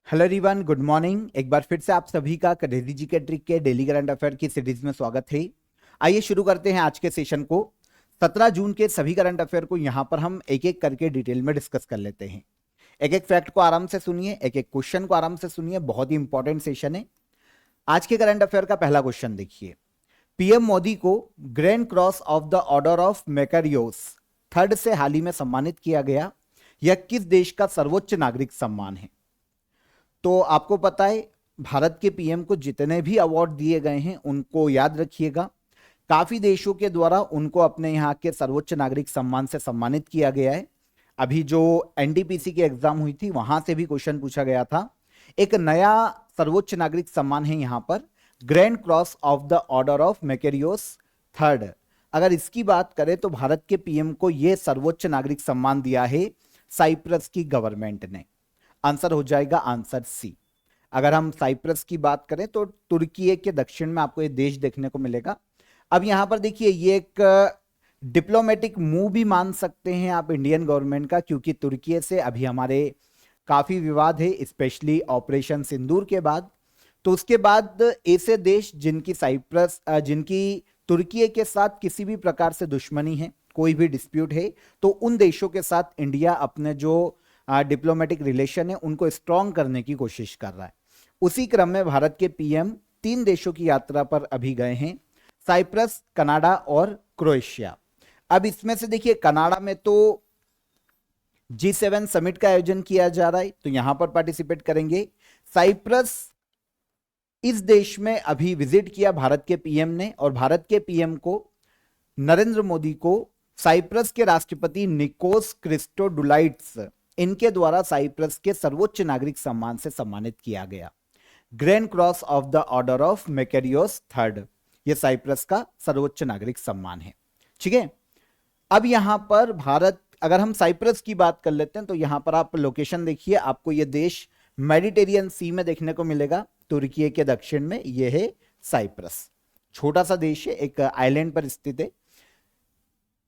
Hello everyone, good morning. एक बार फिर से आप सभी का क्रेजी जी के ट्रिक के डेली करंट अफेयर की सीरीज में स्वागत है। आइए शुरू करते हैं आज के सेशन को। 17 जून के सभी करंट अफेयर को यहां पर हम एक एक करके डिटेल में डिस्कस कर लेते हैं। एक एक फैक्ट को आराम से सुनिए, एक एक क्वेश्चन को आराम से सुनिए, बहुत ही इंपॉर्टेंट सेशन है। आज के करंट अफेयर का पहला क्वेश्चन देखिए। पीएम मोदी को grand cross of the order of Makarios third से हाल ही में सम्मानित किया गया। यह किस देश का सर्वोच्च नागरिक सम्मान है? तो आपको पता है, भारत के पीएम को जितने भी अवार्ड दिए गए हैं उनको याद रखिएगा। काफी देशों के द्वारा उनको अपने यहाँ के सर्वोच्च नागरिक सम्मान से सम्मानित किया गया है। अभी जो एनडीपीसी की एग्जाम हुई थी वहां से भी क्वेश्चन पूछा गया था। एक नया सर्वोच्च नागरिक सम्मान है यहाँ पर, grand cross of the order of Makarios third. अगर इसकी बात करें तो भारत के पीएम को यह सर्वोच्च नागरिक सम्मान दिया है साइप्रस की गवर्नमेंट ने। आंसर हो जाएगा आंसर सी। अगर हम साइप्रस की बात करें तो तुर्की के दक्षिण में आपको ये देश देखने को मिलेगा। अब यहां पर देखिए, ये एक डिप्लोमेटिक मूव भी मान सकते हैं आप इंडियन गवर्नमेंट का, क्योंकि तुर्की से अभी हमारे काफी विवाद है, स्पेशली ऑपरेशन सिंदूर के बाद। तो उसके बाद ऐसे देश जिनकी तुर्की के साथ किसी भी प्रकार से दुश्मनी है, कोई भी डिस्प्यूट है, तो उन देशों के साथ इंडिया अपने जो डिप्लोमेटिक रिलेशन है उनको स्ट्रॉन्ग करने की कोशिश कर रहा है। उसी क्रम में भारत के पीएम 3 देशों की यात्रा पर अभी गए हैं, साइप्रस, कनाडा और क्रोएशिया। अब इसमें से देखिए, कनाडा में तो G7 समिट का आयोजन किया जा रहा है, तो यहां पर पार्टिसिपेट करेंगे। साइप्रस, इस देश में अभी विजिट किया भारत के पीएम ने, और भारत के पीएम को, नरेंद्र मोदी को, साइप्रस के राष्ट्रपति निकोस क्रिस्टोडुलाइट्स, इनके द्वारा साइप्रस के सर्वोच्च नागरिक सम्मान से सम्मानित किया गया, grand cross of the order of Makarios third. यह साइप्रस का सर्वोच्च नागरिक सम्मान है। ठीक है। अब यहां पर भारत, अगर हम साइप्रस की बात कर लेते हैं तो यहां पर आप लोकेशन देखिए, आपको यह देश मेडिटेरियन सी में देखने को मिलेगा। तुर्की के दक्षिण में यह है साइप्रस। छोटा सा देश है, एक आइलैंड पर स्थित है।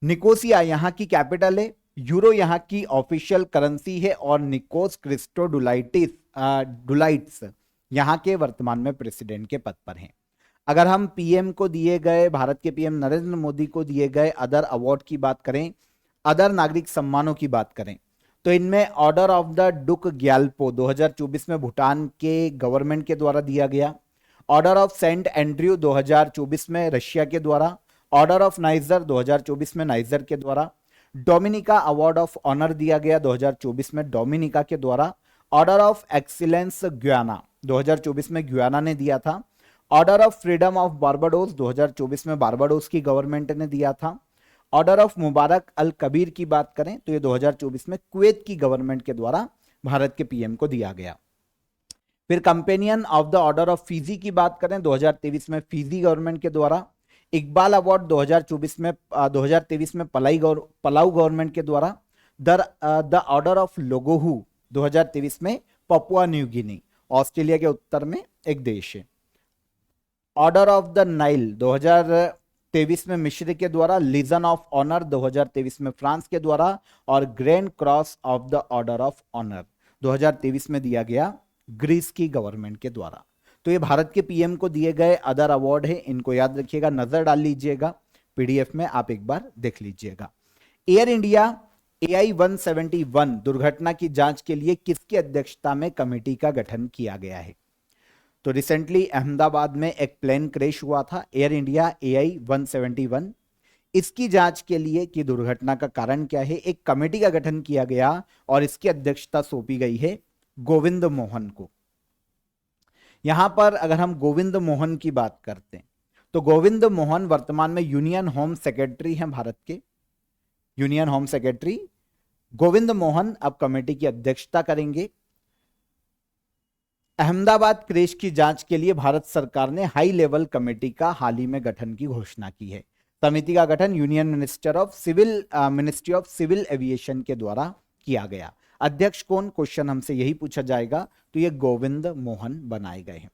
निकोसिया यहां की कैपिटल है। यूरो यहां की ऑफिशियल करेंसी है, और निकोस क्रिस्टोडुलाइट्स यहां के वर्तमान में प्रेसिडेंट के पद पर हैं। अगर हम पीएम को दिए गए, भारत के पीएम नरेंद्र मोदी को दिए गए अदर अवार्ड की बात करें, अदर नागरिक सम्मानों की बात करें, तो इनमें ऑर्डर ऑफ द डुक ग्याल्पो 2024 में भूटान के गवर्नमेंट के द्वारा दिया गया। ऑर्डर ऑफ सेंट एंड्रयू 2024 में रशिया के द्वारा। ऑर्डर ऑफ नाइजर 2024 में नाइजर के द्वारा। डोमिनिका अवार्ड ऑफ ऑनर दिया गया 2024 में डोमिनिका के द्वारा। ऑर्डर ऑफ एक्सीलेंस गुयाना 2024 में गुयाना ने दिया था। Order of freedom of Barbados 2024 में बारबाडोस की गवर्नमेंट ने दिया था। ऑर्डर ऑफ मुबारक अल कबीर की बात करें तो ये 2024 में कुवैत की गवर्नमेंट के द्वारा भारत के पीएम को दिया गया। फिर companion of the order of Fiji की बात करें 2023 में फीजी गवर्नमेंट के द्वारा। इकबाल अवार्ड 2023 में पलाऊ गवर्नमेंट के द्वारा। द ऑर्डर ऑफ लोगोहू 2023 में पपुआ न्यू गिनी, ऑस्ट्रेलिया के उत्तर में एक देश है। ऑर्डर ऑफ द नाइल 2023 में मिस्र के द्वारा। लीजन ऑफ ऑनर 2023 में फ्रांस के द्वारा। और grand cross of the order of honour 2023 में दिया गया ग्रीस की गवर्नमेंट के द्वारा। तो ये भारत के पीएम को दिए गए अदर अवार्ड है, इनको याद रखिएगा, नजर डाल लीजिएगा, पीडीएफ में आप एक बार देख लीजिएगा। एयर इंडिया AI 171 दुर्घटना की जांच के लिए किसकी अध्यक्षता में कमेटी का गठन किया गया है? तो रिसेंटली अहमदाबाद में एक प्लेन क्रैश हुआ था, एयर इंडिया AI 171। इसकी जांच के लिए कि दुर्घटना का कारण क्या है, एक कमेटी का गठन किया गया, और इसकी अध्यक्षता सौंपी गई है गोविंद मोहन को। यहां पर अगर हम गोविंद मोहन की बात करते हैं तो गोविंद मोहन वर्तमान में यूनियन होम सेक्रेटरी हैं भारत के। Union home secretary Govind Mohan अब कमेटी की अध्यक्षता करेंगे। अहमदाबाद क्रैश की जांच के लिए भारत सरकार ने हाई लेवल कमेटी का हाल ही में गठन की घोषणा की है। समिति का गठन union ministry of civil aviation के द्वारा किया गया। अध्यक्ष कौन, क्वेश्चन हमसे यही पूछा जाएगा, तो ये गोविंद मोहन बनाए गए हैं।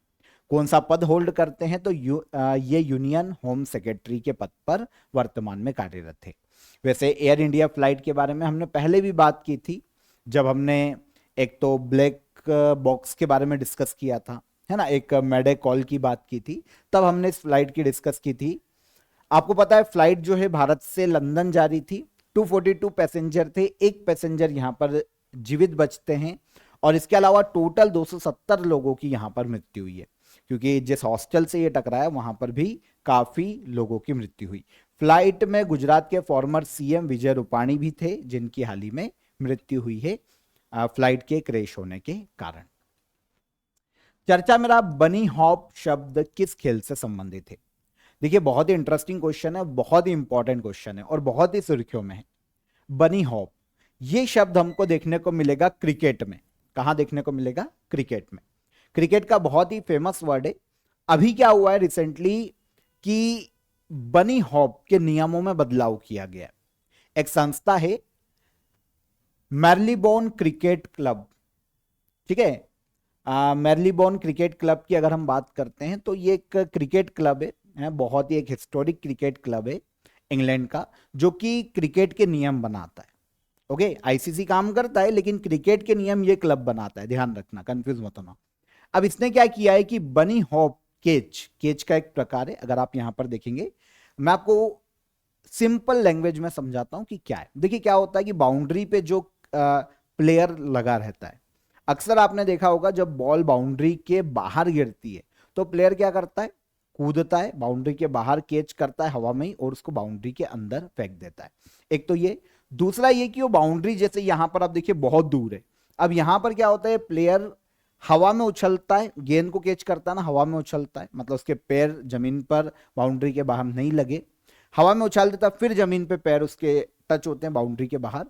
कौन सा पद होल्ड करते हैं, तो ये यूनियन होम सेक्रेटरी के पद पर वर्तमान में कार्यरत थे। वैसे एयर इंडिया फ्लाइट के बारे में हमने पहले भी बात की थी, जब हमने एक तो ब्लैक बॉक्स के बारे में डिस्कस किया था, है ना, एक मेडे कॉल की बात की थी, तब हमने इस फ्लाइट की डिस्कस की थी। आपको पता है फ्लाइट जो है भारत से लंदन जा रही थी, 242 पैसेंजर थे, एक पैसेंजर यहां पर जीवित बचते हैं, और इसके अलावा टोटल 270 लोगों की यहां पर मृत्यु हुई है, क्योंकि जिस हॉस्टल से ये टकराया वहां पर भी काफी लोगों की मृत्यु हुई। फ्लाइट में गुजरात के फॉर्मर सीएम विजय रूपाणी भी थे, जिनकी हाल ही में मृत्यु हुई है फ्लाइट के क्रैश होने के कारण। चर्चा मेरा बनी हॉप शब्द किस खेल से संबंधित है? देखिए बहुत ही इंटरेस्टिंग क्वेश्चन है, बहुत ही इंपॉर्टेंट क्वेश्चन है और बहुत ही सुर्खियों में है। बनी हॉप ये शब्द हमको देखने को मिलेगा क्रिकेट में। कहां देखने को मिलेगा? क्रिकेट में। क्रिकेट का बहुत ही फेमस वर्ड है। अभी क्या हुआ है रिसेंटली कि बनी हॉप के नियमों में बदलाव किया गया। एक संस्था है मैरलीबोन क्रिकेट क्लब, ठीक है, मैरलीबोन क्रिकेट क्लब की अगर हम बात करते हैं तो ये एक क्रिकेट क्लब है, बहुत ही एक हिस्टोरिक क्रिकेट क्लब है इंग्लैंड का, जो कि क्रिकेट के नियम बनाता है। ओके, आईसीसी काम करता है लेकिन क्रिकेट के नियम ये क्लब बनाता है, ध्यान रखना, कंफ्यूज मत होना। अब इसने क्या किया है कि बनी हॉप केच का एक प्रकार है, अगर आप यहां पर देखेंगे, मैं आपको सिंपल लैंग्वेज में समझाता हूं कि क्या है। देखिए क्या होता है कि बाउंड्री पे जो प्लेयर लगा रहता है, अक्सर आपने देखा होगा जब बॉल बाउंड्री के बाहर गिरती है तो प्लेयर क्या करता है? कूदता है, बाउंड्री के बाहर कैच करता है हवा में ही और उसको बाउंड्री के अंदर फेंक देता है। एक तो ये, दूसरा ये कि वो बाउंड्री जैसे यहां पर आप देखिए बहुत दूर है। अब यहां पर क्या होता है, प्लेयर हवा में उछलता है, गेंद को कैच करता है ना, हवा में उछलता है, मतलब उसके पैर जमीन पर बाउंड्री के बाहर नहीं लगे, हवा में उछाल देता है, फिर जमीन पे पैर उसके टच होते हैं बाउंड्री के बाहर,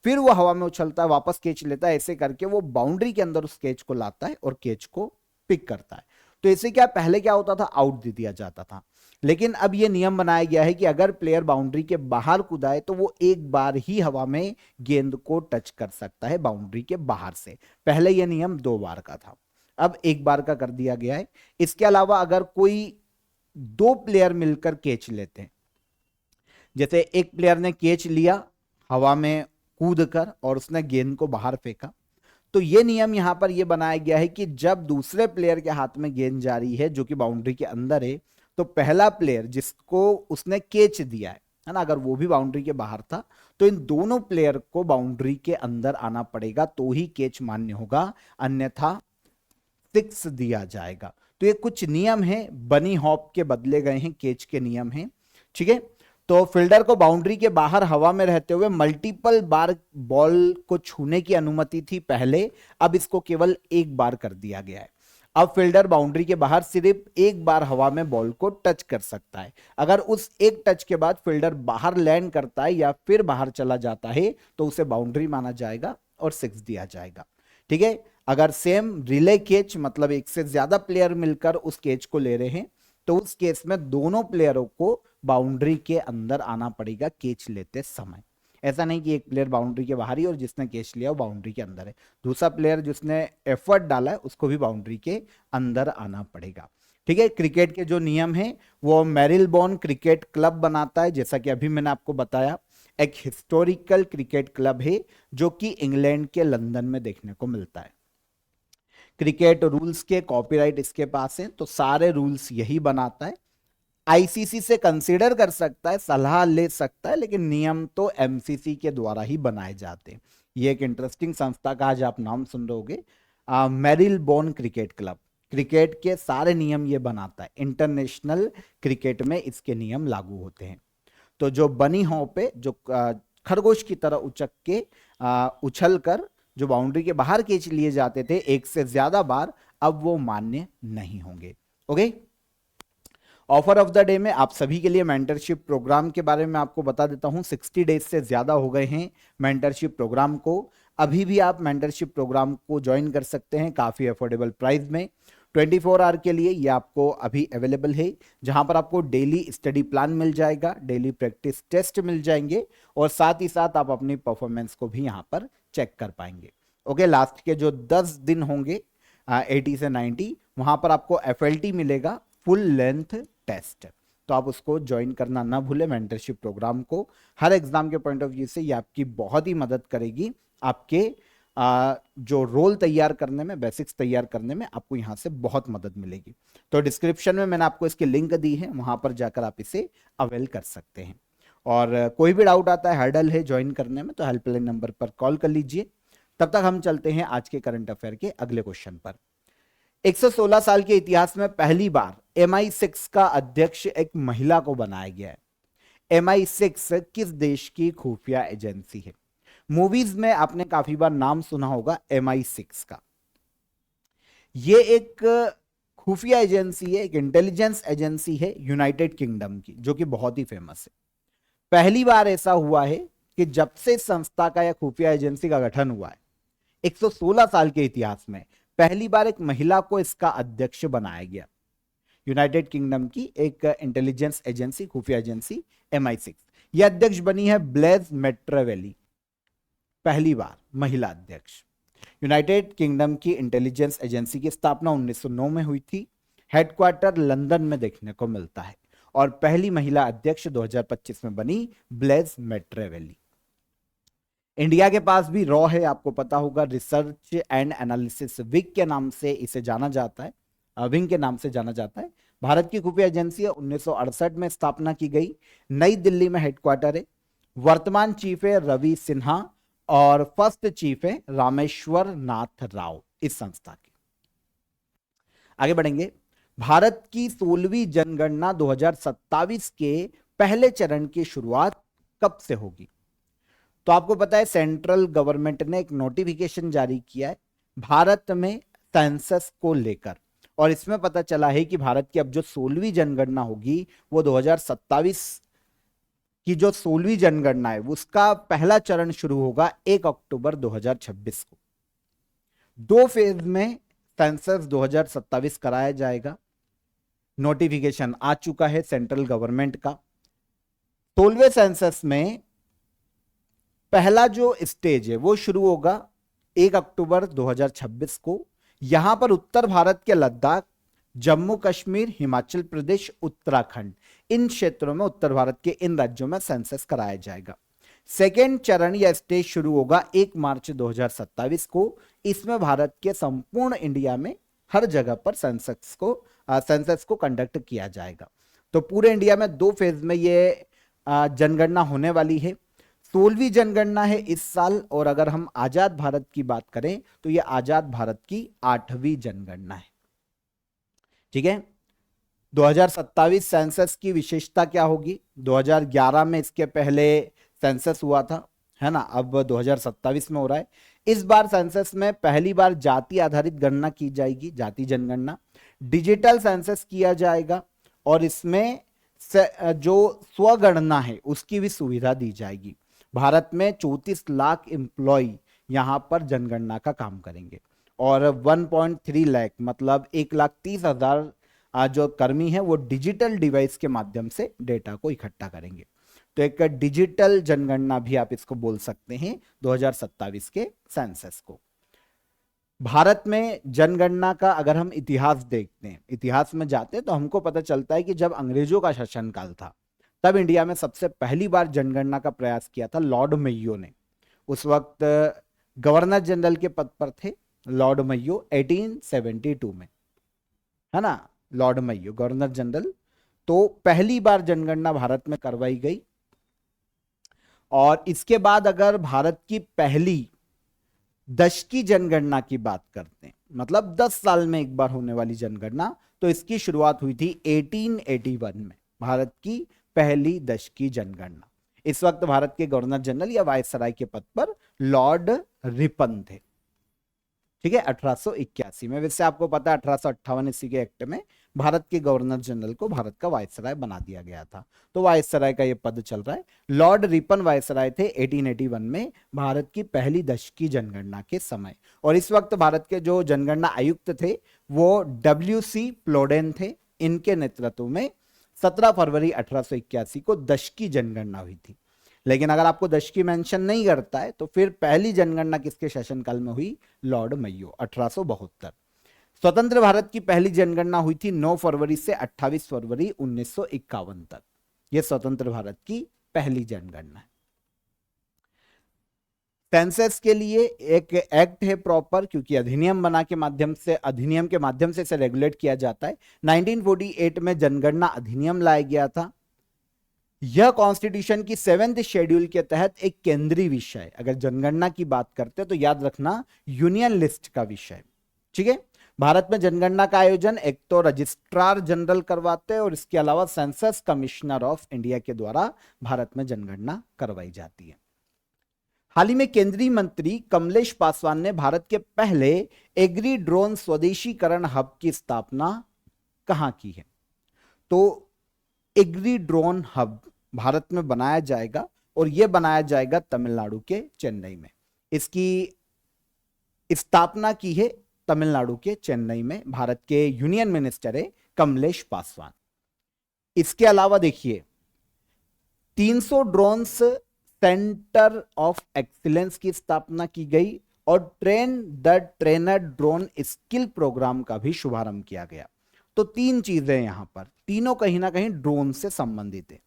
फिर वो हवा में उछलता है, वापस कैच लेता है, ऐसे करके वो बाउंड्री के अंदर उस कैच को लाता है और कैच को पिक करता है। तो ऐसे क्या, पहले क्या होता था, आउट दे दिया जाता था, लेकिन अब ये नियम बनाया गया है कि अगर प्लेयर बाउंड्री के बाहर कूदाए तो वो एक बार ही हवा में गेंद को टच कर सकता है बाउंड्री के बाहर से। पहले ये नियम 2 बार का था, अब 1 बार का कर दिया गया है। इसके अलावा अगर कोई 2 प्लेयर मिलकर कैच लेते हैं, जैसे एक प्लेयर ने कैच लिया हवा में कूद कर और उसने गेंद को बाहर फेंका, तो ये नियम यहां पर ये बनाया गया है कि जब दूसरे प्लेयर के हाथ में गेंद जा रही है जो कि बाउंड्री के अंदर है, तो पहला प्लेयर जिसको उसने कैच दिया है ना, अगर वो भी बाउंड्री के बाहर था, तो इन दोनों प्लेयर को बाउंड्री के अंदर आना पड़ेगा तो ही कैच मान्य होगा, अन्यथा 6 दिया जाएगा। तो ये कुछ नियम है, बनी हॉप के बदले गए हैं, कैच के नियम हैं, ठीक है। तो फील्डर को बाउंड्री के बाहर हवा में रहते हुए मल्टीपल बार बॉल को छूने की अनुमति थी पहले, अब इसको केवल 1 बार कर दिया गया है। अब फील्डर बाउंड्री के बाहर सिर्फ 1 बार हवा में बॉल को टच कर सकता है। अगर उस एक टच के बाद फील्डर बाहर लैंड करता है या फिर बाहर चला जाता है तो उसे बाउंड्री माना जाएगा और 6 दिया जाएगा, ठीक है। अगर सेम रिले कैच, मतलब एक से ज्यादा प्लेयर मिलकर उस कैच को ले रहे हैं, तो उस केस में दोनों प्लेयरों को बाउंड्री के अंदर आना पड़ेगा कैच लेते समय। ऐसा नहीं कि एक प्लेयर बाउंड्री के बाहर ही और जिसने कैच लिया वो बाउंड्री के अंदर है, दूसरा प्लेयर जिसने एफर्ट डाला है उसको भी बाउंड्री के अंदर आना पड़ेगा, ठीक है। क्रिकेट के जो नियम है वो मैरिलबोर्न क्रिकेट क्लब बनाता है, जैसा कि अभी मैंने आपको बताया, एक हिस्टोरिकल क्रिकेट क्लब है जो कि इंग्लैंड के लंदन में देखने को मिलता है। क्रिकेट रूल्स के कॉपीराइट इसके पास है, तो सारे रूल्स यही बनाता है। आईसीसी से कंसीडर कर सकता है, सलाह ले सकता है, लेकिन नियम तो एमसीसी के द्वारा ही बनाए जाते हैं। ये एक इंटरेस्टिंग संस्था का आज आप नाम सुन रहे होगे, मैरिलबोर्न क्रिकेट क्लब। क्रिकेट के सारे नियम ये बनाता है, इंटरनेशनल क्रिकेट में इसके नियम लागू होते हैं। तो जो बनी हॉप पे जो खरगोश की तरह उचक के उछल कर जो बाउंड्री के बाहर कैच लिए जाते थे 1 से ज्यादा बार, अब वो मान्य नहीं होंगे। Okay, offer of the day में आप सभी के लिए मेंटरशिप प्रोग्राम के बारे में आपको बता देता हूं। 60 डेज से ज्यादा हो गए हैं मेंटरशिप प्रोग्राम को, अभी भी आप मेंटरशिप प्रोग्राम को ज्वाइन कर सकते हैं काफी अफोर्डेबल प्राइस में। 24 आवर के लिए ये आपको अभी अवेलेबल है, जहां पर आपको डेली स्टडी प्लान मिल जाएगा, डेली प्रैक्टिस टेस्ट मिल जाएंगे और साथ ही साथ आप अपनी परफॉर्मेंस को भी यहां पर चेक कर पाएंगे। ओके, लास्ट के जो 10 दिन होंगे 80 से 90, वहां पर आपको FLT मिलेगा, फुल लेंथ टेस्ट, तो आप उसको ज्वाइन करना ना भूले मेंटरशिप प्रोग्राम को। हर एग्जाम के पॉइंट ऑफ व्यू से ये आपकी बहुत ही मदद करेगी आपके जो रोल तैयार करने में, बेसिक्स तैयार करने में आपको यहां से बहुत मदद मिलेगी। तो डिस्क्रिप्शन में मैंने आपको इसकी लिंक दी है, वहां पर जाकर आप इसे अवेल कर सकते हैं। और कोई भी डाउट आता है, हर्डल है ज्वाइन करने में, तो हेल्पलाइन नंबर पर कॉल कर लीजिए। तब तक हम चलते हैं आज के करंट अफेयर के अगले क्वेश्चन पर। 116 साल के इतिहास में पहली बार MI6 का अध्यक्ष एक महिला को बनाया गया है। MI6 किस देश की खुफिया एजेंसी है? मूवीज में आपने काफी बार नाम सुना होगा MI6 का। ये एक खुफिया एजेंसी है, एक इंटेलिजेंस एजेंसी है यूनाइटेड किंगडम की, जो कि बहुत ही फेमस है। पहली बार ऐसा हुआ है कि जब से संस्था का या खुफिया एजेंसी का गठन हुआ है 116 साल के इतिहास में, पहली बार एक महिला को इसका अध्यक्ष बनाया गया। यूनाइटेड किंगडम की एक इंटेलिजेंस एजेंसी, खुफिया एजेंसी MI6। यह अध्यक्ष बनी है ब्लेज मैट्रेवेली, पहली बार महिला अध्यक्ष। यूनाइटेड किंगडम की इंटेलिजेंस एजेंसी की स्थापना 1909 में हुई थी। हेडक्वार्टर लंदन में देखने को मिलता है और पहली महिला अध्यक्ष 2025 में बनी ब्लेज मैट्रेवेली। इंडिया के पास भी रॉ है, आपको पता होगा, रिसर्च एंड एनालिसिस विंग के नाम से इसे जाना जाता है, विंग के नाम से जाना जाता है। भारत की खुफिया एजेंसी 1968 में स्थापना की गई, नई दिल्ली में हेडक्वार्टर है। वर्तमान चीफ है रवि सिन्हा और फर्स्ट चीफ है रामेश्वर नाथ राव इस संस्था के। आगे बढ़ेंगे। भारत की 16वीं जनगणना 2027 के पहले चरण की शुरुआत कब से होगी? तो आपको पता है सेंट्रल गवर्नमेंट ने एक नोटिफिकेशन जारी किया है भारत में सेंसस को लेकर, और इसमें पता चला है कि भारत की अब जो 16वीं जनगणना होगी वो 2027 की जो 16वीं जनगणना है उसका पहला चरण शुरू होगा 1 अक्टूबर 2026 को। 2 फेज में सेंसस 2027 कराया जाएगा। नोटिफिकेशन आ चुका है सेंट्रल गवर्नमेंट का। 16वें सेंसस में पहला जो स्टेज है वो शुरू होगा 1 अक्टूबर 2026 को। यहां पर उत्तर भारत के लद्दाख, जम्मू कश्मीर, हिमाचल प्रदेश, उत्तराखंड, इन क्षेत्रों में, उत्तर भारत के इन राज्यों में सेंसस कराया जाएगा। सेकेंड चरण या स्टेज शुरू होगा 1 मार्च 2027 को। इसमें भारत के संपूर्ण इंडिया में हर जगह पर सेंसस को कंडक्ट किया जाएगा। तो पूरे इंडिया में 2 फेज में ये जनगणना होने वाली है। 16वीं जनगणना है इस साल, और अगर हम आजाद भारत की बात करें तो यह आजाद भारत की 8वीं जनगणना है। ठीक है। 2027 सेंसस की विशेषता क्या होगी? 2011 में इसके पहले सेंसस हुआ था, है ना, अब 2027 में हो रहा है। इस बार सेंसस में पहली बार जाति आधारित गणना की जाएगी, जाति जनगणना। डिजिटल सेंसस किया जाएगा और इसमें जो स्वगणना है उसकी भी सुविधा दी जाएगी। भारत में 34 लाख एम्प्लॉय यहां पर जनगणना का काम करेंगे और 1.3 लाख मतलब 1,30,000 जो कर्मी है वो डिजिटल डिवाइस के माध्यम से डेटा को इकट्ठा करेंगे। तो एक डिजिटल जनगणना भी आप इसको बोल सकते हैं 2027 के सेंसस को। भारत में जनगणना का अगर हम इतिहास देखते हैं, इतिहास में जाते हैं, तो हमको पता चलता है कि जब अंग्रेजों का शासनकाल था तब इंडिया में सबसे पहली बार जनगणना का प्रयास किया था लॉर्ड मेयो ने। उस वक्त गवर्नर जनरल के पद पर थे लॉर्ड मेयो 1872 में, है ना, लॉर्ड मेयो गवर्नर जनरल। तो पहली बार जनगणना भारत में करवाई गई। और इसके बाद अगर भारत की पहली दशकी जनगणना की बात करते हैं, मतलब 10 साल में एक बार होने वाली जनगणना, तो इसकी शुरुआत हुई थी 1881 में, भारत की पहली दशकी जनगणना। इस वक्त भारत के गवर्नर जनरल या वायसराय के पद पर लॉर्ड रिपन थे। ठीक है, 1881 में। वैसे आपको पता है 1858 ईस्वी के एक्ट में भारत के गवर्नर जनरल को भारत का वायसराय बना दिया गया था, तो वायसराय का ये पद चल रहा है। लॉर्ड रिपन वायसराय थे 1881 में भारत की पहली दशकी जनगणना के समय। और इस वक्त भारत के जो जनगणना आयुक्त थे वो WC प्लोडेन थे। इनके नेतृत्व में 17 फरवरी 1881 को दशकी जनगणना हुई थी। लेकिन अगर आपको दशकी मेंशन नहीं करता है तो फिर पहली जनगणना किसके शासनकाल में हुई? Lord Mayo 1872। स्वतंत्र भारत की पहली जनगणना हुई थी 9 फरवरी से 28 फरवरी 1951 तक। यह स्वतंत्र भारत की पहली जनगणना है। सेंसस के लिए एक एक्ट है प्रॉपर, क्योंकि अधिनियम के माध्यम से इसे रेगुलेट किया जाता है। 1948 में जनगणना अधिनियम लाया गया था। यह कॉन्स्टिट्यूशन की 7th शेड्यूल के तहत एक केंद्रीय विषय है। अगर जनगणना की बात करते हैं तो याद रखना यूनियन लिस्ट का विषय, ठीक है। भारत में जनगणना का आयोजन एक तो रजिस्ट्रार जनरल करवाते हैं और इसके अलावा सेंसस कमिश्नर ऑफ इंडिया के द्वारा भारत में जनगणना करवाई जाती है। हाल ही में केंद्रीय मंत्री कमलेश पासवान ने भारत के पहले एग्री ड्रोन स्वदेशीकरण हब की स्थापना कहां की है? तो एग्री ड्रोन हब भारत में बनाया जाएगा और यह बनाया जाएगा तमिलनाडु के चेन्नई में। इसकी स्थापना की है तमिलनाडु के चेन्नई में, भारत के यूनियन मिनिस्टर है कमलेश पासवान। इसके अलावा देखिए 300 ड्रोन्स सेंटर ऑफ एक्सीलेंस की स्थापना की गई और train the trainer drone skill programme का भी शुभारंभ किया गया। तो 3 चीजें यहां पर, तीनों कहीं ना कहीं ड्रोन से संबंधित है।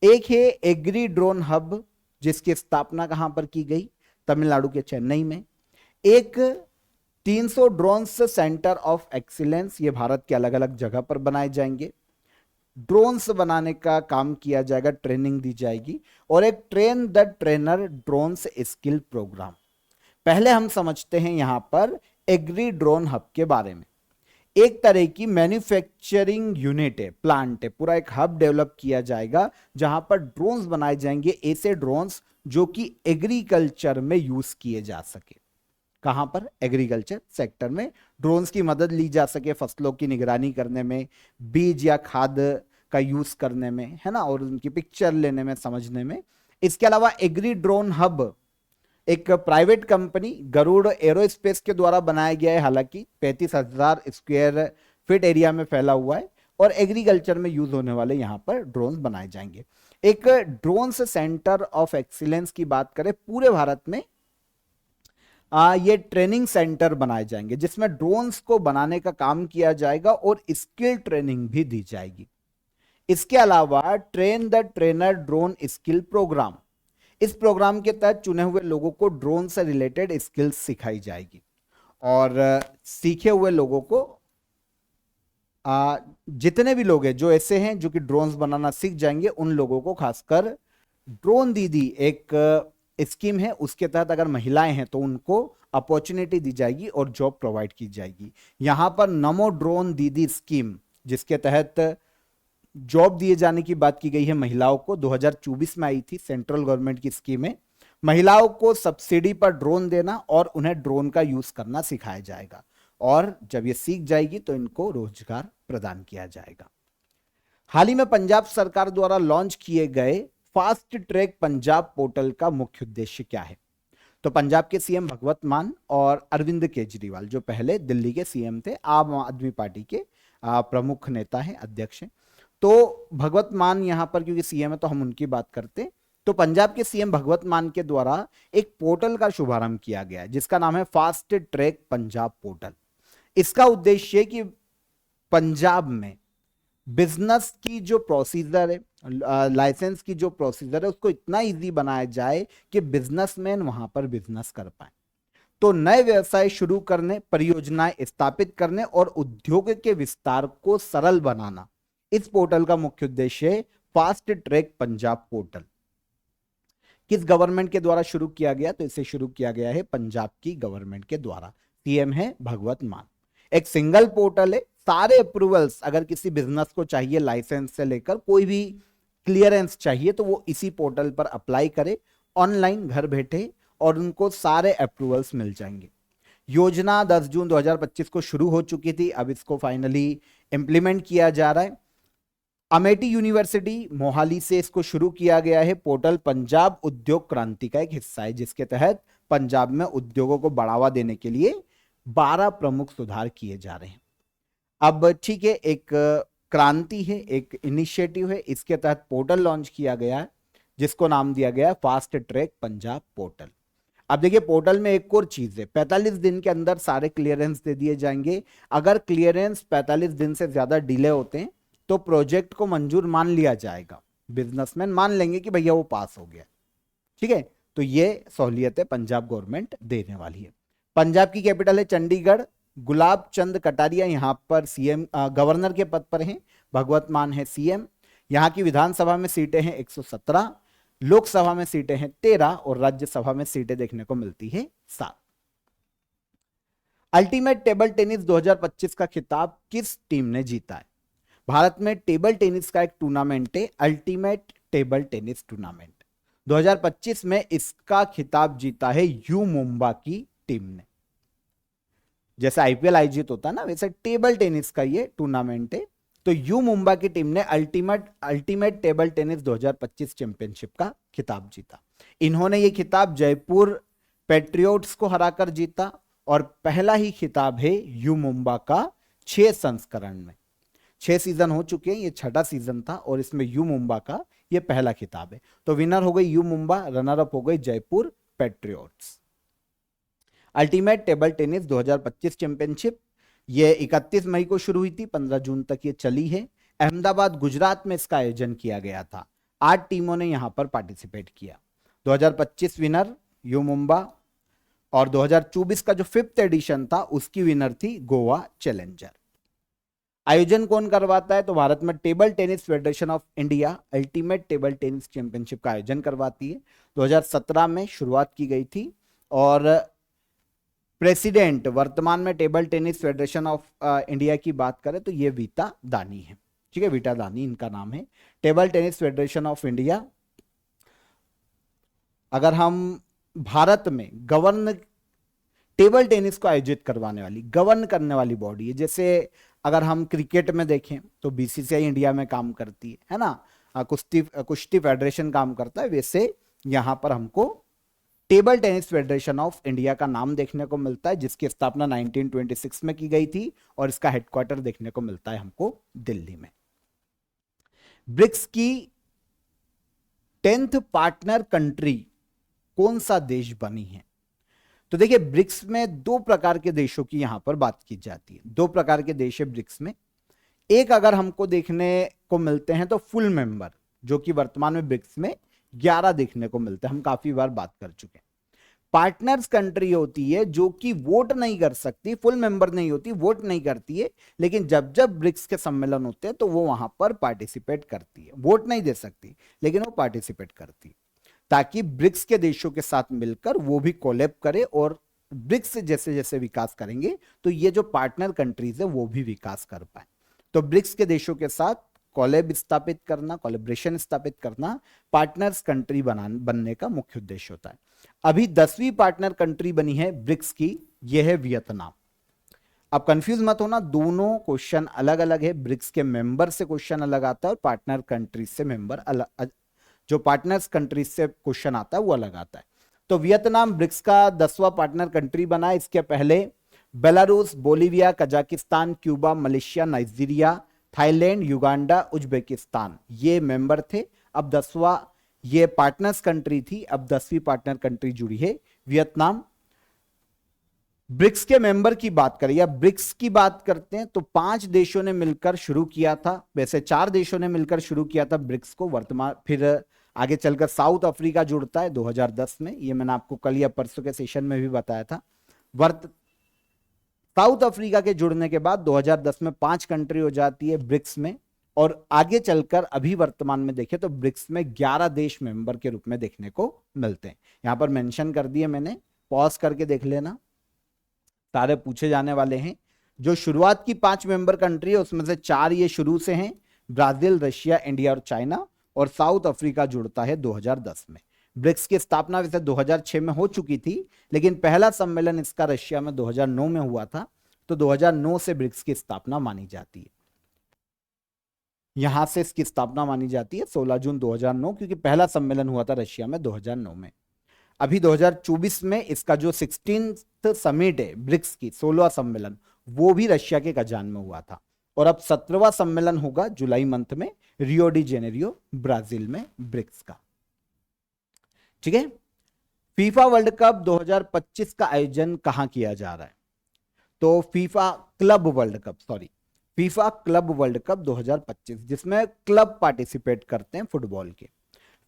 एक है एग्री ड्रोन हब, जिसकी स्थापना कहां पर की गई? तमिलनाडु के चेन्नई में। एक 300 ड्रोन्स सेंटर ऑफ एक्सीलेंस, ये भारत के अलग अलग जगह पर बनाए जाएंगे। ड्रोन्स बनाने का काम किया जाएगा, ट्रेनिंग दी जाएगी। और एक train the trainer drones skill programme. पहले हम समझते हैं यहां पर एग्री ड्रोन हब के बारे में। एक तरह की मैन्युफैक्चरिंग यूनिट है, प्लांट है, पूरा एक हब डेवलप किया जाएगा जहां पर ड्रोन्स बनाए जाएंगे, ऐसे ड्रोन्स जो कि एग्रीकल्चर में यूज किए जा सके। कहां पर? एग्रीकल्चर सेक्टर में ड्रोन्स की मदद ली जा सके, फसलों की निगरानी करने में, बीज या खाद का यूज करने में, है ना, और उनकी पिक्चर लेने में, समझने में। इसके अलावा एग्री ड्रोन हब एक प्राइवेट कंपनी गरुड़ एरोस्पेस के द्वारा बनाया गया है। हालांकि 35,000 स्क्वायर फीट एरिया में फैला हुआ है और एग्रीकल्चर में यूज होने वाले यहां पर ड्रोन बनाए जाएंगे। एक ड्रोन सेंटर ऑफ एक्सीलेंस की बात करें, पूरे भारत में ये ट्रेनिंग सेंटर बनाए जाएंगे जिसमें ड्रोन्स को बनाने का काम किया जाएगा और स्किल ट्रेनिंग भी दी जाएगी। इसके अलावा train the trainer drone skill programme, इस प्रोग्राम के तहत चुने हुए लोगों को ड्रोन से रिलेटेड स्किल्स सिखाई जाएगी और सीखे हुए लोगों को जितने भी लोग हैं जो ऐसे हैं जो कि ड्रोन्स बनाना सीख जाएंगे, उन लोगों को खासकर ड्रोन दीदी एक स्कीम है, उसके तहत अगर महिलाएं हैं तो उनको अपॉर्चुनिटी दी जाएगी और जॉब प्रोवाइड की जाएगी। यहां पर नमो ड्रोन दीदी स्कीम, जिसके तहत जॉब दिए जाने की बात की गई है महिलाओं को, 2024 में आई थी, सेंट्रल गवर्नमेंट की स्कीम है। महिलाओं को सब्सिडी पर ड्रोन देना और उन्हें ड्रोन का यूज करना सिखाया जाएगा और जब ये सीख जाएगी तो इनको रोजगार प्रदान किया जाएगा। हाल ही में पंजाब सरकार द्वारा लॉन्च किए गए फास्ट ट्रैक पंजाब पोर्टल का मुख्य उद्देश्य क्या है? तो पंजाब के सीएम भगवंत मान और अरविंद केजरीवाल, जो पहले दिल्ली के सीएम थे, आम आदमी पार्टी के प्रमुख नेता हैं, अध्यक्ष हैं। तो भगवंत मान यहां पर क्योंकि सीएम है तो हम उनकी बात करते हैं। तो पंजाब के सीएम भगवंत मान के द्वारा एक पोर्टल का शुभारंभ किया गया है जिसका नाम है फास्ट ट्रैक पंजाब पोर्टल। इसका उद्देश्य है कि पंजाब में बिजनेस की जो प्रोसीजर है, लाइसेंस की जो प्रोसीजर है, उसको इतना इजी बनाया जाए कि बिजनेसमैन वहां पर बिजनेस कर पाए। तो नए व्यवसाय शुरू करने, परियोजनाएं स्थापित करने और उद्योग के विस्तार को सरल बनाना, इस पोर्टल का मुख्य उद्देश्य है। फास्ट ट्रैक पंजाब पोर्टल किस गवर्नमेंट के द्वारा शुरू किया गया? तो इसे शुरू किया गया है पंजाब की गवर्नमेंट के द्वारा। सीएम है भगवंत मान। एक सिंगल पोर्टल है, सारे अप्रूवल्स अगर किसी बिजनेस को चाहिए, लाइसेंस से लेकर कोई भी क्लियरेंस चाहिए, तो वो इसी पोर्टल पर अप्लाई करे ऑनलाइन घर बैठे और उनको सारे अप्रूवल्स मिल जाएंगे। योजना 10 जून 2025 को शुरू हो चुकी थी, अब इसको फाइनली इंप्लीमेंट किया जा रहा है। अमेठी यूनिवर्सिटी मोहाली से इसको शुरू किया गया है। पोर्टल पंजाब उद्योग क्रांति का एक हिस्सा है जिसके तहत पंजाब में उद्योगों को बढ़ावा देने के लिए 12 प्रमुख सुधार किए जा रहे हैं। अब ठीक है, एक क्रांति है, एक इनिशिएटिव है, इसके तहत पोर्टल लॉन्च किया गया है जिसको नाम दिया गया फास्ट ट्रैक पंजाब पोर्टल। अब देखिए पोर्टल में एक और चीज है, 45 दिन के अंदर सारे क्लियरेंस दे दिए जाएंगे। अगर क्लियरेंस 45 दिन से ज्यादा डिले होते हैं तो प्रोजेक्ट को मंजूर मान लिया जाएगा, बिजनेसमैन मान लेंगे कि भैया वो पास हो गया, ठीक है। तो ये सहूलियतें पंजाब गवर्नमेंट देने वाली है। पंजाब की कैपिटल है चंडीगढ़। गुलाब चंद कटारिया यहां पर सीएम गवर्नर के पद पर हैं। भगवत मान है सीएम। यहां की विधानसभा में सीटें हैं 117, लोकसभा में सीटें हैं 13 और राज्यसभा में सीटें देखने को मिलती है 7। अल्टीमेट टेबल टेनिस 2025 का खिताब किस टीम ने जीता है? भारत में टेबल टेनिस का एक टूर्नामेंट है, अल्टीमेट टेबल टेनिस टूर्नामेंट। 2025 में इसका खिताब जीता है यू मुंबा की टीम ने। जैसे आईपीएल आयोजित होता है ना, वैसे टेबल टेनिस का ये टूर्नामेंट है। तो यू मुंबा की टीम ने अल्टीमेट टेबल टेनिस 2025 चैंपियनशिप का खिताब जीता। इन्होंने ये खिताब जयपुर पैट्रियोट्स को हराकर जीता और पहला ही खिताब है यू मुंबा का 6 संस्करण में। 6 सीजन हो चुके हैं, ये 6वां सीजन था और इसमें यू मुंबा का ये पहला खिताब है। तो विनर हो गई यू मुंबा, रनर अप हो गई Jaipur patriots. Ultimate table tennis 2025 championship ये 31 मई को शुरू हुई थी, 15 जून तक ये चली है। अहमदाबाद गुजरात में इसका आयोजन किया गया था। 8 टीमों ने यहां पर पार्टिसिपेट किया। 2025 विनर यू मुंबा और 2024 का जो 5th एडिशन था उसकी विनर थी गोवा चैलेंजर। आयोजन कौन करवाता है? तो भारत में table tennis federation of India ultimate table tennis championship का आयोजन करवाती है। 2017 में शुरुआत की गई थी और प्रेसिडेंट वर्तमान में table tennis federation of India की बात करें तो ये वीता दानी है। ठीक है, वीता दानी इनका नाम है। Table tennis federation of India, अगर हम भारत में टेबल टेनिस को आयोजित करवाने वाली, गवर्न करने वाली बॉडी है। जैसे अगर हम क्रिकेट में देखें तो बीसीसीआई इंडिया में काम करती है ना, कुश्ती फेडरेशन काम करता है, वैसे यहां पर हमको table tennis federation of India का नाम देखने को मिलता है, जिसकी स्थापना 1926 में की गई थी और इसका हेडक्वार्टर देखने को मिलता है हमको दिल्ली में। ब्रिक्स की 10th पार्टनर कंट्री कौन सा देश बनी है? तो देखिए, ब्रिक्स में 2 प्रकार के देशों की यहां पर बात की जाती है। 2 प्रकार के देश है ब्रिक्स में। एक अगर हमको देखने को मिलते हैं तो फुल मेंबर, जो कि वर्तमान में ब्रिक्स में 11 देखने को मिलते हैं, हम काफी बार बात कर चुके हैं। पार्टनर्स कंट्री होती है जो कि वोट नहीं कर सकती, फुल मेंबर नहीं होती, वोट नहीं करती है, लेकिन जब जब ब्रिक्स के सम्मेलन होते हैं तो वो वहां पर पार्टिसिपेट करती है। वोट नहीं दे सकती लेकिन वो पार्टिसिपेट करती है, ताकि ब्रिक्स के देशों के साथ मिलकर वो भी कोलैब करे और ब्रिक्स जैसे जैसे विकास करेंगे तो ये जो पार्टनर कंट्रीज है वो भी विकास कर पाए। तो ब्रिक्स के देशों के साथ कोलैब स्थापित करना, कोलैबोरेशन स्थापित करना पार्टनर्स कंट्री बनने का मुख्य उद्देश्य होता है। अभी 10वीं पार्टनर कंट्री बनी है ब्रिक्स की, यह है वियतनाम। अब कंफ्यूज मत होना, दोनों क्वेश्चन अलग अलग है। ब्रिक्स के मेंबर से क्वेश्चन अलग आता है और पार्टनर कंट्रीज से मेंबर अलग, जो पार्टनर्स कंट्रीज से क्वेश्चन आता है वो अलग आता है। तो वियतनाम ब्रिक्स का 10वां पार्टनर कंट्री बना। इसके पहले Belarus, Bolivia, Kazakhstan, Cuba, Malaysia, Nigeria, Thailand, Uganda, Uzbekistan ये मेंबर थे। अब 10वां ये पार्टनर्स कंट्री थी, अब 10वीं पार्टनर कंट्री जुड़ी है वियतनाम। ब्रिक्स के मेंबर की बात करें या ब्रिक्स की बात करते हैं तो 5 देशों ने मिलकर शुरू किया था। वैसे 4 देशों ने मिलकर शुरू किया था ब्रिक्स को। वर्तमान फिर आगे चलकर साउथ अफ्रीका जुड़ता है 2010 में, ये मैंने आपको कल या परसों के सेशन में भी बताया था। साउथ अफ्रीका के जुड़ने के बाद 2010 में 5 कंट्री हो जाती है ब्रिक्स में, और आगे चलकर अभी वर्तमान में देखें तो ब्रिक्स में 11 देश मेंबर के रूप में देखने को मिलते हैं। यहां पर मेंशन कर दिए मैंने, पॉज करके देख लेना, सारे पूछे जाने वाले हैं। जो शुरुआत की 5 मेंबर कंट्री है उसमें से 4 ये शुरू से हैं, ब्राजील, रशिया, इंडिया और चाइना, और साउथ अफ्रीका जुड़ता है 2010 में। ब्रिक्स की स्थापना वैसे 2006 में हो चुकी थी, लेकिन पहला सम्मेलन इसका रशिया में 2009 में हुआ था, तो 2009 से ब्रिक्स की स्थापना मानी जाती है। यहां से इसकी स्थापना मानी जाती है 16 जून 2009, क्योंकि पहला सम्मेलन हुआ था रशिया में 2009 में। अभी 2024 में इसका जो 16th समिट है ब्रिक्स की, 16वां सम्मेलन, वो भी रशिया के कजान में हुआ था। और अब 17वां सम्मेलन होगा जुलाई मंथ में रियो डी जेनेरियो ब्राजील में ब्रिक्स का। ठीक है, फीफा वर्ल्ड कप 2025 का आयोजन कहां किया जा रहा है? तो फीफा क्लब वर्ल्ड कप 2025, जिसमें क्लब पार्टिसिपेट करते हैं फुटबॉल के।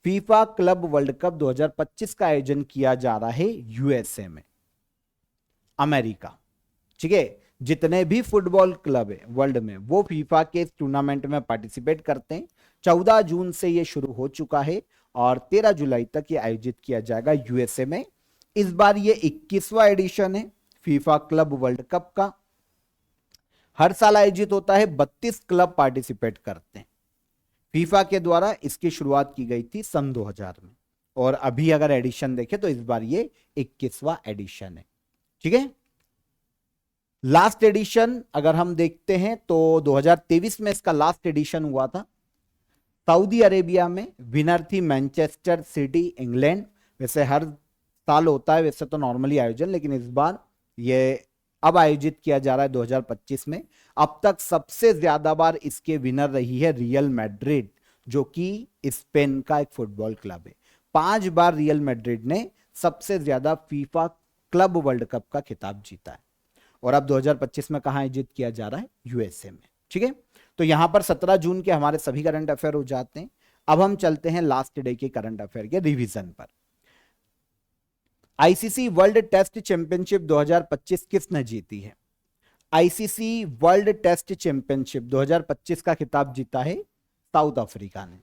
फीफा क्लब वर्ल्ड कप 2025 का आयोजन किया जा रहा है यूएसए में, अमेरिका। ठीक है, जितने भी फुटबॉल क्लब है वर्ल्ड में वो फीफा के इस टूर्नामेंट में पार्टिसिपेट करते हैं। 14 जून से ये शुरू हो चुका है और 13 जुलाई तक ये आयोजित किया जाएगा यूएसए में। इस बार ये 21वां एडिशन है फीफा क्लब वर्ल्ड कप का। हर साल आयोजित होता है, 32 क्लब पार्टिसिपेट करते हैं। फीफा के द्वारा इसकी शुरुआत की गई थी सन 2000 में और अभी अगर एडिशन देखें तो इस बार ये 21वां एडिशन है। ठीक है, लास्ट एडिशन अगर हम देखते हैं तो 2023 में इसका लास्ट एडिशन हुआ था सऊदी अरेबिया में। विनर थी मैनचेस्टर सिटी, इंग्लैंड। वैसे हर साल होता है वैसे तो नॉर्मली आयोजन, लेकिन इस बार ये अब आयोजित किया जा रहा है 2025 में। अब तक सबसे ज्यादा बार इसके विनर रही है रियल मैड्रिड, जो कि स्पेन का एक फुटबॉल क्लब है। 5 बार रियल मैड्रिड ने सबसे ज्यादा फीफा क्लब वर्ल्ड कप का खिताब जीता है और अब 2025 में कहां आयोजित किया जा रहा है, यूएसए में। ठीक है, तो यहां पर 17 जून के हमारे सभी करंट अफेयर हो जाते हैं। अब हम चलते हैं लास्ट डे के करंट अफेयर के रिवीजन पर। आईसीसी वर्ल्ड टेस्ट चैंपियनशिप 2025 किसने जीती है? आईसीसी वर्ल्ड टेस्ट चैंपियनशिप 2025 का खिताब जीता है साउथ अफ्रीका ने।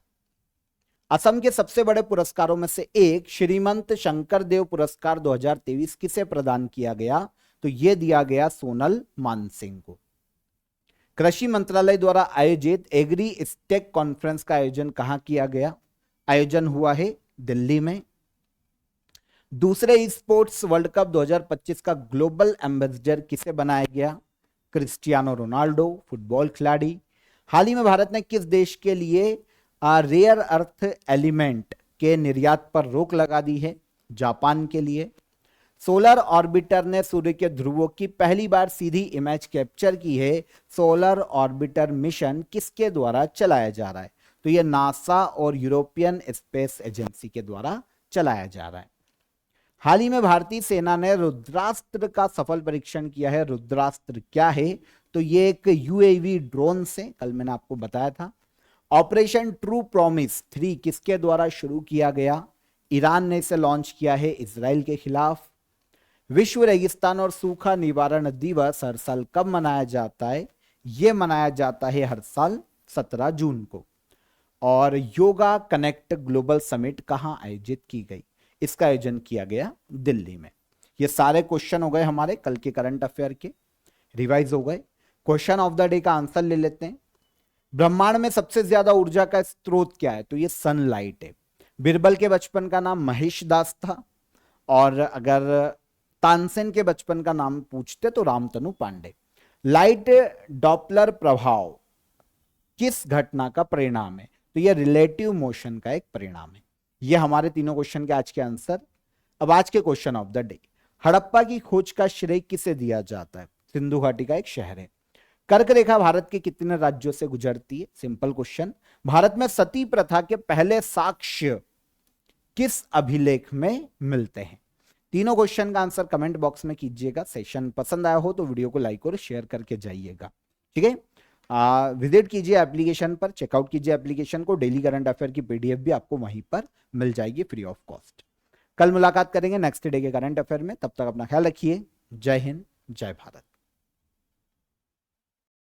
असम के सबसे बड़े पुरस्कारों में से एक श्रीमंत शंकरदेव पुरस्कार 2023 किसे प्रदान किया गया? तो यह दिया गया सोनल मानसिंह को। कृषि मंत्रालय द्वारा आयोजित एग्री स्टेक कॉन्फ्रेंस का आयोजन कहां किया गया? आयोजन हुआ है दिल्ली में। दूसरे स्पोर्ट्स वर्ल्ड कप 2025 का ग्लोबल एम्बेसडर किसे बनाया गया? क्रिस्टियानो रोनाल्डो, फुटबॉल खिलाड़ी। हाल ही में भारत ने किस देश के लिए रेयर अर्थ एलिमेंट के निर्यात पर रोक लगा दी है? जापान के लिए। सोलर ऑर्बिटर ने सूर्य के ध्रुवों की पहली बार सीधी इमेज कैप्चर की है। सोलर ऑर्बिटर मिशन किसके द्वारा चलाया जा रहा है? तो यह नासा और यूरोपियन स्पेस एजेंसी के द्वारा चलाया जा रहा है। हाल ही में भारतीय सेना ने रुद्रास्त्र का सफल परीक्षण किया है। रुद्रास्त्र क्या है? तो ये एक यूएवी ड्रोन से, कल मैंने आपको बताया था। ऑपरेशन ट्रू प्रॉमिस 3 किसके द्वारा शुरू किया गया? ईरान ने इसे लॉन्च किया है इजराइल के खिलाफ। विश्व रेगिस्तान और सूखा निवारण दिवस हर साल कब मनाया जाता है? यह मनाया जाता है हर साल 17 जून को। और योगा कनेक्ट ग्लोबल समिट कहां आयोजित की गई? इसका आयोजन किया गया दिल्ली में। ये सारे क्वेश्चन हो गए हमारे कल के करंट अफेयर के, रिवाइज हो गए। क्वेश्चन ऑफ द डे का आंसर ले लेते हैं। ब्रह्मांड में सबसे ज्यादा ऊर्जा का स्रोत क्या है? तो ये सनलाइट है। बिरबल के बचपन का नाम महेश दास था और अगर तानसेन के बचपन का नाम पूछते तो रामतनु पांडे। लाइट डॉपलर प्रभाव किस घटना का परिणाम है? तो यह रिलेटिव मोशन का एक परिणाम है। ये हमारे तीनों क्वेश्चन के आज के आंसर। अब आज के question of the day. Harappa की खोज का श्रेय किसे दिया जाता है? सिंधु घाटी का एक शहर है। कर्क रेखा भारत के कितने राज्यों से गुजरती है? Simple question. भारत में सती प्रथा के पहले साक्ष्य किस अभिलेख में मिलते हैं? तीनों क्वेश्चन का आंसर कमेंट बॉक्स में कीजिएगा। सेशन पसंद आया हो तो वीडियो को लाइक और शेयर करके जाइएगा। ठीक है, विजिट कीजिए एप्लीकेशन पर, चेकआउट कीजिए एप्लीकेशन को। डेली करंट अफेयर की पीडीएफ भी आपको वहीं पर मिल जाएगी फ्री ऑफ कॉस्ट। कल मुलाकात करेंगे नेक्स्ट डे के करंट अफेयर में। तब तक अपना ख्याल रखिए। जय हिंद, जय भारत।